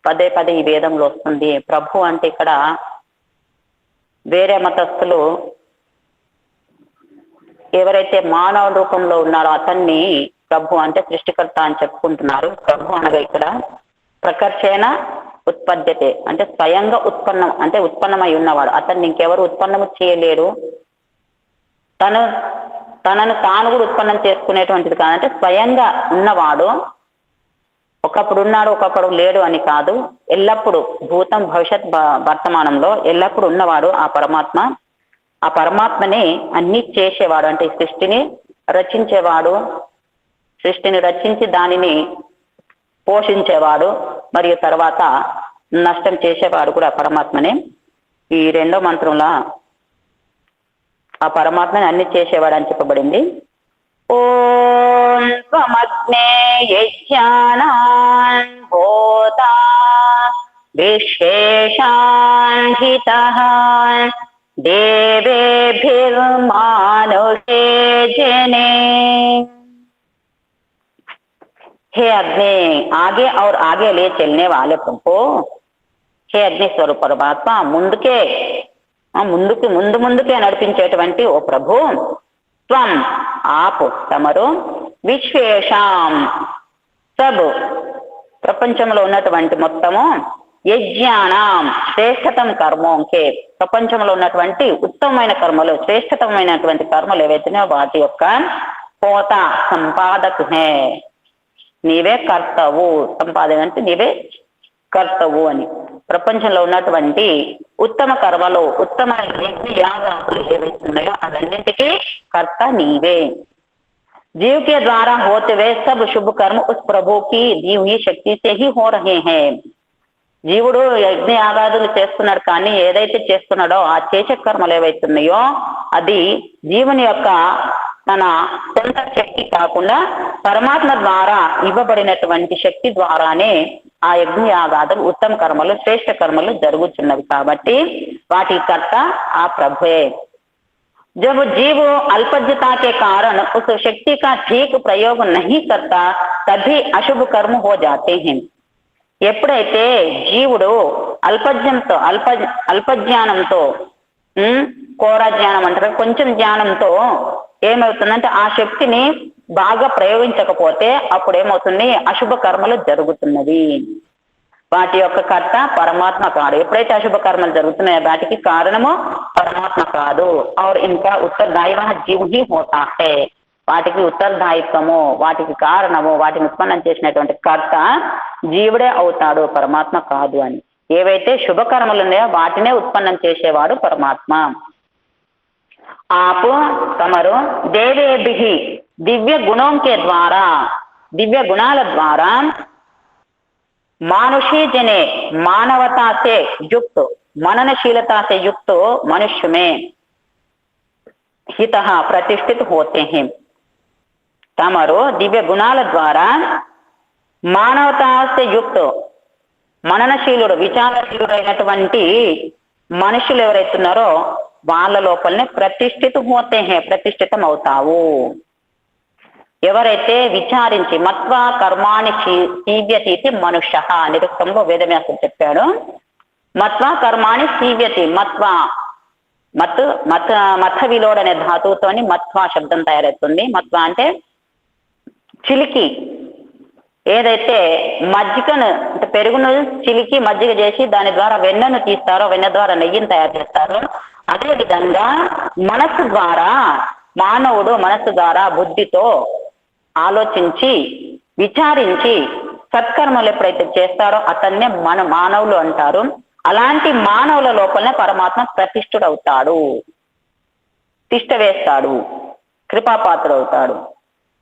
పదే పదే ఈ వేదంలో వస్తుంది। ప్రభు అంటే ఇక్కడ వేరే మతస్థులు ఎవరైతే మానవ రూపంలో ఉన్నారో అతన్ని ప్రభు అంటే సృష్టికర్త అని చెప్పుకుంటున్నారు। ప్రభు అనగా ఇక్కడ ప్రకర్షేణ ఉత్పద్యతే అంటే స్వయంగా ఉత్పన్నం, అంటే ఉత్పన్నమై ఉన్నవాడు, అతన్ని ఇంకెవరు ఉత్పన్నము చేయలేరు। తనను తాను కూడా ఉత్పన్నం చేసుకునేటువంటిది కాదంటే స్వయంగా ఉన్నవాడు, ఒకప్పుడు ఉన్నాడు ఒకప్పుడు లేడు అని కాదు, ఎల్లప్పుడూ భూతం భవిష్యత్ వర్తమానంలో ఎల్లప్పుడూ ఉన్నవాడు ఆ పరమాత్మ। ఆ పరమాత్మని అన్ని చేసేవాడు, అంటే సృష్టిని రచించేవాడు, సృష్టిని రచించి దానిని పోషించేవాడు, మరియు తర్వాత నష్టం చేసేవాడు కూడా పరమాత్మనే। ఈ రెండో మంత్రంలో ఆ పరమాత్మని అన్ని చేసేవాడు అని చెప్పబడింది। ఓం త్వమగ్నే యజ్ఞానాన్ భూతా విశేషాన్ హితః देवेभिर्मानुषे जने। हे अग्नि, आगे और आगे ले चलने वाले प्रभु, हे అగ్ని స్వరూప పరమాత్మ, ముందుకే నడిపించేటువంటి ఓ ప్రభు, త్వం ఆపు తమరు, విశ్వేషాం సబ్ ప్రపంచంలో ఉన్నటువంటి మొత్తము, యజ్ఞానం శ్రేష్టతం కర్మోంకే, ప్రపంచంలో ఉన్నటువంటి ఉత్తమమైన కర్మలు, శ్రేష్టతమైనటువంటి కర్మలు ఏవైతున్నాయో వాటి యొక్క పోత సంపాదక్ హే, నీవే కర్తవు. సంపాదన అంటే నీవే కర్తవు అని. ప్రపంచంలో ఉన్నటువంటి ఉత్తమ కర్మలు, ఉత్తమ యజ్ఞ యాగాలు ఏవైతున్నాయో అవన్నింటికీ కర్త నీవే. जीव के द्वारा होते हुए सब शुभ कर्म उस प्रभु की दी हुई शक्ति से ही हो रहे हैं. జీవుడు యజ్ఞ యాగాదులు చేస్తున్నాడు, కానీ ఏదైతే చేస్తున్నాడో ఆ చేసే కర్మలు ఏవైతున్నాయో అది జీవుని యొక్క తన సొంత శక్తి కాకుండా పరమాత్మ ద్వారా ఇవ్వబడినటువంటి శక్తి ద్వారానే ఆ యజ్ఞ యాగాదులు, ఉత్తమ కర్మలు, శ్రేష్ఠ కర్మలు జరుగుతున్నవి. కాబట్టి వాటి కర్త ఆ ప్రభువే. जब जीव अल्पज्ञता के कारण उस शक्ति का ठीक प्रयोग नहीं करता तभी अशुभ कर्म हो जाते हैं. ఎప్పుడైతే జీవుడు అల్పజ్ఞానంతో కోర జ్ఞానం అంటారు, కొంచెం జ్ఞానంతో ఏమవుతుందంటే ఆ శక్తిని బాగా ప్రయోగించకపోతే అప్పుడు ఏమవుతుంది, అశుభ కర్మలు జరుగుతున్నది. వాటి యొక్క కర్త పరమాత్మ కాదు. ఎప్పుడైతే అశుభ కర్మలు జరుగుతున్నాయో వాటికి కారణము పరమాత్మ కాదు. और इनका उत्तरदायी जीव ही होता है. వాటికి ఉత్తరదాయిత్వము, వాటికి కారణము, వాటిని ఉత్పన్నం చేసినటువంటి కర్త జీవుడే అవుతాడు, పరమాత్మ కాదు అని. ఏవైతే శుభకర్మలు ఉన్నాయో వాటినే ఉత్పన్నం చేసేవాడు పరమాత్మ. ఆపు తమరు దేవేభి దివ్య గుణం కే ద్వారా, దివ్య గుణాల ద్వారా मानुषी जने मानवता से युक्त, मननशीलता से युक्त मनुष्य में हितः प्रतिष्ठित होते हैं. तमरो दिव्य गुणाల ద్వారా మానవతా से युक्त, మననశీలుడు, విచారశీలుడైనటువంటి మనుషులు ఎవరైతున్నారో వాళ్ళ లోపలనే ప్రతిష్ఠిత హోతే హే, ప్రతిష్ఠితం అవుతావు. ఎవరైతే విచారించి మత్వా కర్మాణి సీవ్యతి మనుష్య నిరుక్తంలో వేదవ్యాసుడు చెప్పాడు. మత్వా కర్మాణి సీవ్యతి, మత్వా మత్త విలోడ్ అనే ధాతువుతోని మత్వా శబ్దం తయారవుతుంది. మత్వా అంటే చిలికి, ఏదైతే మజ్జిగను అంటే పెరుగును చిలికి మజ్జిగ చేసి దాని ద్వారా వెన్నను తీస్తారో, వెన్న ద్వారా నెయ్యిని తయారు చేస్తారో, అదే విధంగా మనస్సు ద్వారా మానవుడు మనస్సు ద్వారా బుద్ధితో ఆలోచించి విచారించి సత్కర్మలు ఎప్పుడైతే చేస్తారో అతన్నే మానవులు అంటారు. అలాంటి మానవుల లోపలనే పరమాత్మ ప్రతిష్ఠుడవుతాడు, తిష్ట వేస్తాడు, కృపాపాత్రుడు అవుతాడు.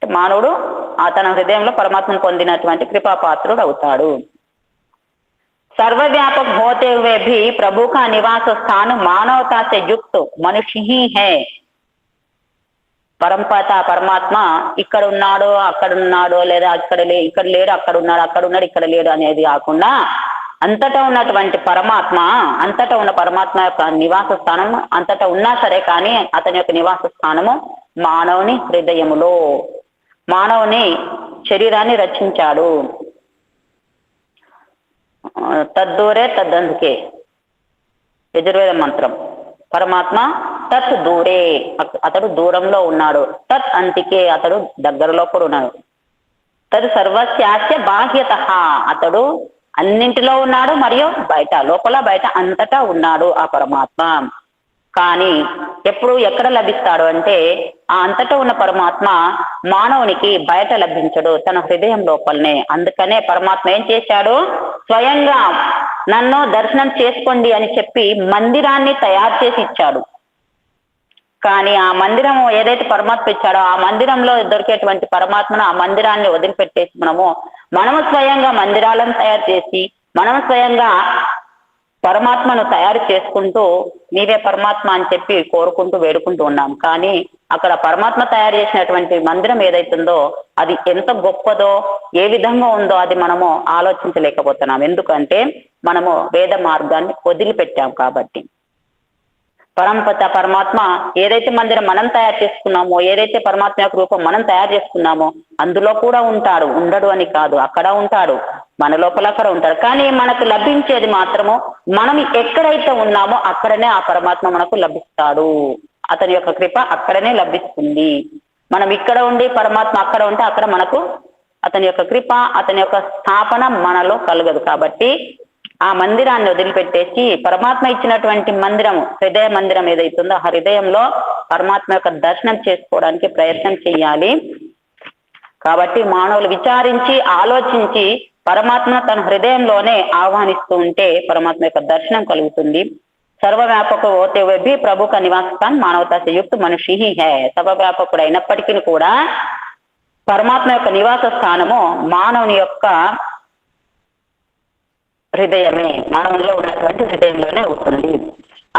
మానవుడు తన హృదయంలో పరమాత్మను పొందినటువంటి కృపాపాత్రుడు అవుతాడు. सर्वव्यापक होते हुए भी प्रभु का निवास स्थान मानवता से युक्त मनुष्य ही है. పరంపత పరమాత్మ ఇక్కడ ఉన్నాడో అక్కడ ఉన్నాడో, లేదా ఇక్కడ లేడు అక్కడ ఉన్నాడు, అక్కడ ఉన్నాడు ఇక్కడ లేడు అనేది కాకుండా అంతటా ఉన్నటువంటి పరమాత్మ, అంతటా ఉన్న పరమాత్మ యొక్క నివాస స్థానం అంతటా ఉన్నా సరే కానీ అతని యొక్క నివాస స్థానము మానవుని హృదయములో. మానవుని శరీరాన్ని రచించాడు. తద్దూరే తద్దందుకే యజుర్వేద మంత్రం. పరమాత్మ తత్ దూరే, అతడు దూరంలో ఉన్నాడు. తత్ అంతికే, అతడు దగ్గరలో కూడా ఉన్నాడు. తదు సర్వస్యాస్య బాహ్యత, అతడు అన్నింటిలో ఉన్నాడు మరియు బయట, లోపల బయట అంతటా ఉన్నాడు ఆ పరమాత్మ. కానీ ఎప్పుడు ఎక్కడ లభిస్తాడు అంటే ఆ అంతటా ఉన్న పరమాత్మ మానవునికి బయట లభించడు, తన హృదయం లోపలనే. అందుకనే పరమాత్మ ఏం చేశాడు, స్వయంగా నన్ను దర్శనం చేసుకోండి అని చెప్పి మందిరాన్ని తయారు చేసి ఇచ్చాడు. కానీ ఆ మందిరం ఏదైతే పరమాత్మ ఇచ్చాడో ఆ మందిరంలో దొరికేటువంటి పరమాత్మను ఆ మందిరాన్ని వదిలిపెట్టేసి మనము స్వయంగా మందిరాలను తయారు చేసి మనము స్వయంగా పరమాత్మను తయారు చేసుకుంటూ నీవే పరమాత్మ అని చెప్పి కోరుకుంటూ వేడుకుంటూ ఉన్నాం. కానీ అక్కడ పరమాత్మ తయారు చేసినటువంటి మందిరం ఏదైతుందో అది ఎంత గొప్పదో, ఏ విధంగా ఉందో అది మనము ఆలోచించలేకపోతున్నాం. ఎందుకంటే మనము వేద మార్గాన్ని వదిలిపెట్టాం కాబట్టి. పరమాత్మ ఏదైతే మందిరం మనం తయారు చేసుకున్నామో, ఏదైతే పరమాత్మ యొక్క రూపం మనం తయారు చేసుకున్నామో అందులో కూడా ఉంటాడు, ఉండడు అని కాదు, అక్కడ ఉంటాడు, మన లోపల అక్కడ ఉంటాడు. కానీ మనకు లభించేది మాత్రము మనం ఎక్కడైతే ఉన్నామో అక్కడనే ఆ పరమాత్మ మనకు లభిస్తాడు. అతని యొక్క కృప అక్కడనే లభిస్తుంది. మనం ఇక్కడ ఉండి పరమాత్మ అక్కడ ఉంటే అక్కడ మనకు అతని యొక్క కృప, అతని యొక్క స్థాపన మనలో కలగదు. కాబట్టి ఆ మందిరాన్ని వదిలిపెట్టేసి పరమాత్మ ఇచ్చినటువంటి మందిరము, హృదయ మందిరం ఏదైతుందో ఆ హృదయంలో పరమాత్మ యొక్క దర్శనం చేసుకోవడానికి ప్రయత్నం చేయాలి. కాబట్టి మానవులు విచారించి ఆలోచించి పరమాత్మ తన హృదయంలోనే ఆహ్వానిస్తూ ఉంటే పరమాత్మ యొక్క దర్శనం కలుగుతుంది. సర్వవ్యాపక హోతే हुए भी ప్రభు का निवास स्थान मानवता से युक्त मनुष्य ही है. సర్వవ్యాపకుడు అయినప్పటికీ కూడా పరమాత్మ యొక్క నివాస స్థానము మానవుని యొక్క హృదయమే, మానవులో ఉన్నటువంటి హృదయంలోనే అవుతుంది.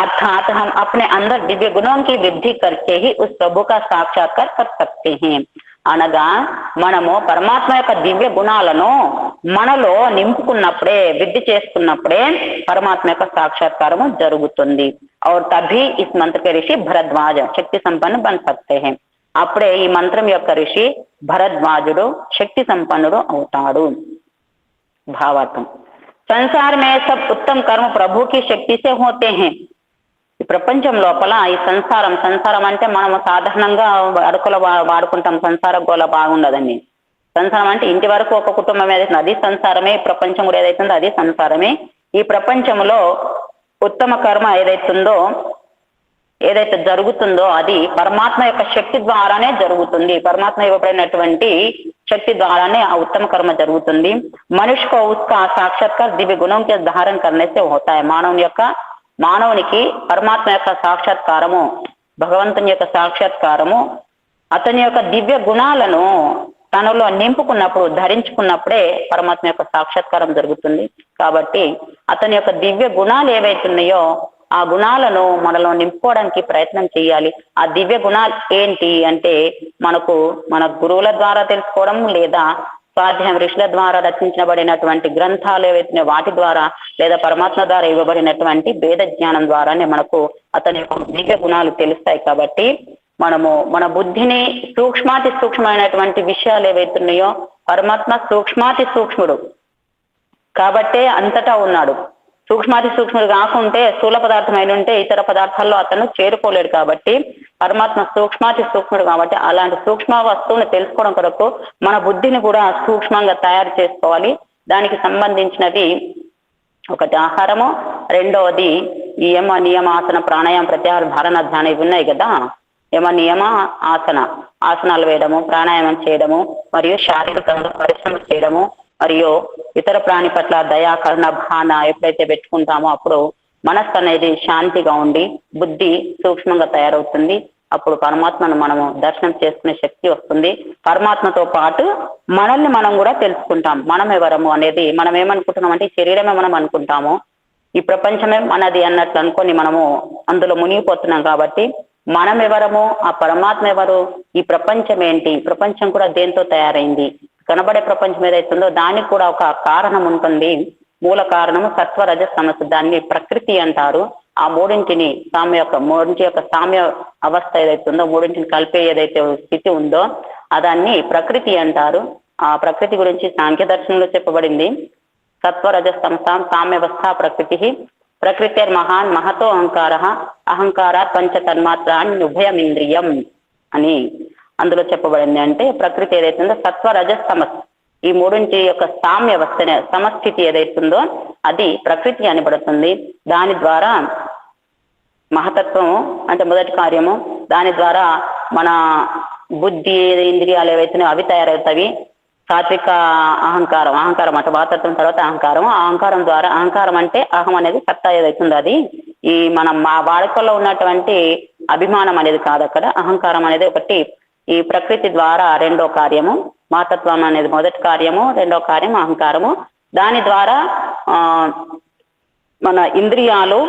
अर्थात हम अपने अंदर दिव्य गुणों की वृद्धि करके ही उस प्रभु का साक्षात्कार कर सकते हैं. అనగా మనము పరమాత్మ యొక్క దివ్య గుణాలను మనలో నింపుకున్నప్పుడే, వృద్ధి చేసుకున్నప్పుడే పరమాత్మ యొక్క సాక్షాత్కారము జరుగుతుంది. और तभी इस मंत्र के ऋषि भरद्वाज शक्ति संपन्न बन सकते हैं. అప్పుడే ఈ మంత్రం యొక్క ఋషి భరద్వాజుడు శక్తి సంపన్నుడు అవుతాడు. భావార్థం, संसार में सब उत्तम कर्म प्रभु की शक्ति से होते हैं. ఈ ప్రపంచం లోపల ఈ సంసారం అంటే మనం సాధారణంగా అడుకులో వాడుకుంటాం. సంసార గోళ బాగుండదండి. సంసారం అంటే ఇంటి వరకు ఒక కుటుంబం ఏదైతే అది సంసారమే, ప్రపంచం కూడా ఏదైతుందో అది సంసారమే. ఈ ప్రపంచంలో ఉత్తమ కర్మ ఏదైతే జరుగుతుందో అది పరమాత్మ యొక్క శక్తి ద్వారానే జరుగుతుంది. పరమాత్మ ఇవ్వబడినటువంటి శక్తి ద్వారానే ఆ ఉత్తమ కర్మ జరుగుతుంది. మనుష్యకు ఉస్కా సాక్షాత్కార దివ్య గుణం కే ధారణ కర్నేసే హోతాయి. మానవునికి పరమాత్మ యొక్క సాక్షాత్కారము, భగవంతుని యొక్క సాక్షాత్కారము అతని యొక్క దివ్య గుణాలను తనలో నింపుకున్నప్పుడు, ధరించుకున్నప్పుడే పరమాత్మ యొక్క సాక్షాత్కారం జరుగుతుంది. కాబట్టి అతని యొక్క దివ్య గుణాలు ఏవైతున్నాయో ఆ గుణాలను మనలో నింపుకోవడానికి ప్రయత్నం చేయాలి. ఆ దివ్య గుణాలు ఏంటి అంటే మన గురువుల ద్వారా తెలుసుకోవడం, లేదా స్వాధ్యాయం ఋషుల ద్వారా రచించబడినటువంటి గ్రంథాలు ఏవైతే వాటి ద్వారా, లేదా పరమాత్మ ద్వారా ఇవ్వబడినటువంటి వేద జ్ఞానం ద్వారానే మనకు అతని యొక్క దివ్య గుణాలు తెలుస్తాయి. కాబట్టి మనము మన బుద్ధిని సూక్ష్మాతి సూక్ష్మమైనటువంటి విషయాలు ఏవైతున్నాయో, పరమాత్మ సూక్ష్మాతి సూక్ష్ముడు కాబట్టే అంతటా ఉన్నాడు. సూక్ష్మాతి సూక్ష్ముడు కాకుంటే స్థూల పదార్థమైన ఉంటే ఇతర పదార్థాల్లో అతను చేరుకోలేడు. కాబట్టి పరమాత్మ సూక్ష్మాతి సూక్ష్ముడు కాబట్టి అలాంటి సూక్ష్మ వస్తువును తెలుసుకోవడం కొరకు మన బుద్ధిని కూడా సూక్ష్మంగా తయారు చేసుకోవాలి. దానికి సంబంధించినది ఒకటి ఆహారము, రెండవది యమ నియమ ఆసన ప్రాణాయామ ప్రత్యాహార ధారణ ధ్యానం ఇవి ఉన్నాయి కదా. యమ నియమ ఆసనాలు వేయడము, ప్రాణాయామం చేయడము, మరియు శారీరకంగా పరిశ్రమ చేయడము, మరియు ఇతర ప్రాణి పట్ల దయా కరుణ భావన ఎప్పుడైతే పెట్టుకుంటామో అప్పుడు మనస్సు అనేది శాంతిగా ఉండి బుద్ధి సూక్ష్మంగా తయారవుతుంది. అప్పుడు పరమాత్మను మనము దర్శనం చేసుకునే శక్తి వస్తుంది. పరమాత్మతో పాటు మనల్ని మనం కూడా తెలుసుకుంటాం. మనం ఎవరము అనేది, మనం ఏమనుకుంటున్నాం అంటే శరీరమే మనం అనుకుంటాము, ఈ ప్రపంచమే మనది అన్నట్లు అనుకొని మనము అందులో మునిగిపోతున్నాం. కాబట్టి మనం ఎవరము, ఆ పరమాత్మ ఎవరు, ఈ ప్రపంచం ఏంటి, ప్రపంచం కూడా దేంతో తయారైంది, కనబడే ప్రపంచం ఏదైతుందో దానికి కూడా ఒక కారణం ఉంటుంది. మూల కారణము సత్వ రజ సమస్య, దాన్ని ప్రకృతి అంటారు. ఆ మూడింటి యొక్క సామ్య అవస్థ ఏదైతుందో, మూడింటిని కలిపే ఏదైతే స్థితి ఉందో దాన్ని ప్రకృతి అంటారు. ఆ ప్రకృతి గురించి సాంఖ్య దర్శనంలో చెప్పబడింది. సత్వ రజ సమసాం సామ్యవస్థ ప్రకృతి మహాన్ మహతో అహంకారాత్ పంచ తన్మాత్రాన్ని ఉభయమింద్రియం అని అందులో చెప్పబడింది. అంటే ప్రకృతి ఏదైతుందో సత్వ రజ సమస్, ఈ మూడింటి యొక్క సామ్య అవస్థ సమస్థితి ఏదైతుందో అది ప్రకృతి అనబడుతుంది. దాని ద్వారా మహతత్వము అంటే మొదటి కార్యము, దాని ద్వారా మన బుద్ధి ఇంద్రియాలు ఏవైతున్నాయో అవి తయారవుతాయి. సాత్విక అహంకారం అంటే వాతత్వం తర్వాత అహంకారం ద్వారా, అహంకారం అంటే అహం అనేది సత్తా ఏదైతుందో అది ఈ మా వాడుకల్లో ఉన్నటువంటి అభిమానం అనేది కాదు. అక్కడ అహంకారం అనేది ఒకటి ఈ ప్రకృతి ద్వారా రెండో కార్యము. మాతత్వం అనేది మొదటి కార్యము, రెండో కార్యం అహంకారము. దాని ద్వారా మన ఇంద్రియాలు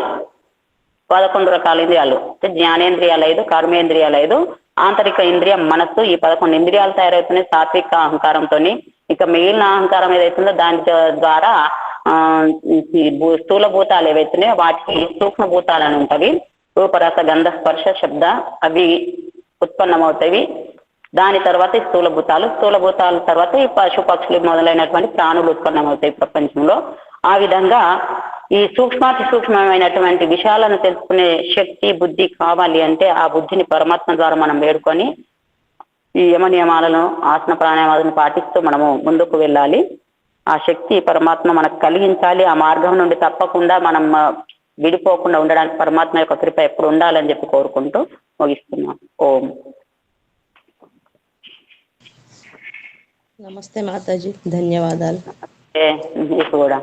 11 రకాల ఇంద్రియాలు, జ్ఞానేంద్రియాలు 5, కర్మేంద్రియాలు 5, ఆంతరిక ఇంద్రియం మనస్సు, ఈ 11 ఇంద్రియాలు తయారవుతున్నాయి సాత్విక అహంకారంతో. ఇక మిగిలిన అహంకారం ఏదైతుందో దాని ద్వారా స్థూల భూతాలు ఏవైతున్నాయో వాటికి సూక్ష్మ భూతాలని ఉంటవి. రూపరస గంధ స్పర్శ శబ్ద అవి ఉత్పన్నమవుతాయి. దాని తర్వాత ఈ స్థూల భూతాల తర్వాత ఈ పశు పక్షులు మొదలైనటువంటి ప్రాణులు ఉత్పన్నమవుతాయి ప్రపంచంలో. ఆ విధంగా ఈ సూక్ష్మాతి సూక్ష్మమైనటువంటి విషయాలను తెలుసుకునే శక్తి బుద్ధి కావాలి అంటే ఆ బుద్ధిని పరమాత్మ ద్వారా మనం వేడుకొని ఈ యమ నియమాలను ఆసన ప్రాణాయామాలను పాటిస్తూ మనము ముందుకు వెళ్ళాలి. ఆ శక్తి పరమాత్మ మనకు కలిగించాలి. ఆ మార్గం నుండి తప్పకుండా మనం విడిపోకుండా ఉండడానికి పరమాత్మ యొక్క కృప ఎప్పుడు ఉండాలని చెప్పి కోరుకుంటూ ముగిస్తున్నాం. ఓం. నమస్తే మాతాజీ, ధన్యవాదాలు. మీకు కూడా.